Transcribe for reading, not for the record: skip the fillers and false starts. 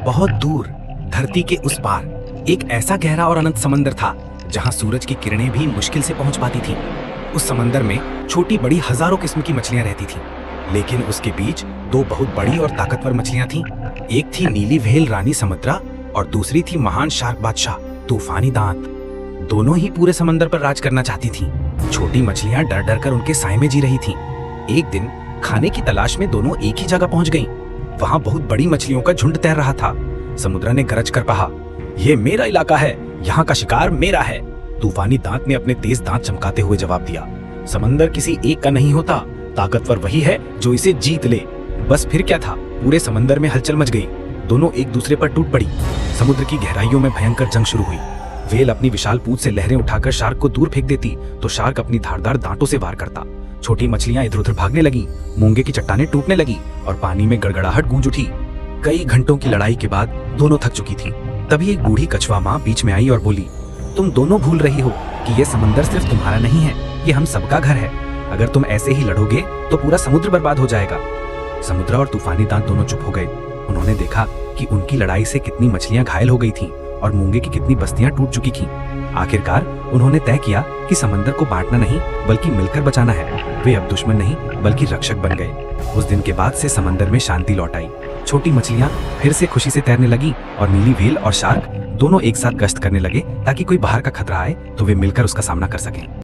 बहुत दूर धरती के उस पार एक ऐसा गहरा और अनंत समंदर था जहां सूरज की किरणें भी मुश्किल से पहुंच पाती थीं। उस समंदर में छोटी बड़ी हजारों किस्म की मछलियां रहती थीं, लेकिन उसके बीच दो बहुत बड़ी और ताकतवर मछलियां थीं। एक थी नीली व्हेल रानी समुद्रा और दूसरी थी महान शार्क बादशाह तूफानी दांत। दोनों ही पूरे समंदर पर राज करना चाहती थीं। छोटी मछलियां डर डर कर उनके साए में जी रही थीं। एक दिन खाने की तलाश में दोनों एक ही जगह पहुंच गईं। वहां बहुत बड़ी मछलियों का झुंड तैर रहा था। समुद्रा ने गरज कर कहा, "ये मेरा इलाका है, यहाँ का शिकार मेरा है।" तूफानी दांत ने अपने तेज दांत चमकाते हुए जवाब दिया, "समंदर किसी एक का नहीं होता, ताकतवर वही है जो इसे जीत ले।" बस फिर क्या था, पूरे समंदर में हलचल मच गई। दोनों एक दूसरे पर टूट पड़ी। समुद्र की गहराइयों में भयंकर जंग शुरू हुई। व्हेल अपनी विशाल पूंछ से लहरें उठाकर शार्क को दूर फेंक देती तो शार्क अपनी धारदार दांतों से वार करता। छोटी मछलियां इधर उधर भागने लगी, मूंगे की चट्टानें टूटने लगी और पानी में गड़गड़ाहट गूंज उठी। कई घंटों की लड़ाई के बाद दोनों थक चुकी थी। तभी एक बूढ़ी कछुआ माँ बीच में आई और बोली, "तुम दोनों भूल रही हो कि ये समंदर सिर्फ तुम्हारा नहीं है, ये हम सबका घर है। अगर तुम ऐसे ही लड़ोगे तो पूरा समुद्र बर्बाद हो जाएगा।" समुद्रा और तूफानी दांत दोनों चुप हो गए। उन्होंने देखा कि उनकी लड़ाई से कितनी मछलियां घायल हो गई थीं और मूंगे की कितनी बस्तियां टूट चुकी थीं। आखिरकार उन्होंने तय किया कि समंदर को बांटना नहीं बल्कि मिलकर बचाना है। वे अब दुश्मन नहीं बल्कि रक्षक बन गए। उस दिन के बाद से समंदर में शांति लौट आई। छोटी मछलियां फिर से खुशी से तैरने लगी और नीली व्हेल और शार्क दोनों एक साथ गश्त करने लगे ताकि कोई बाहर का खतरा आए तो वे मिलकर उसका सामना कर सकें।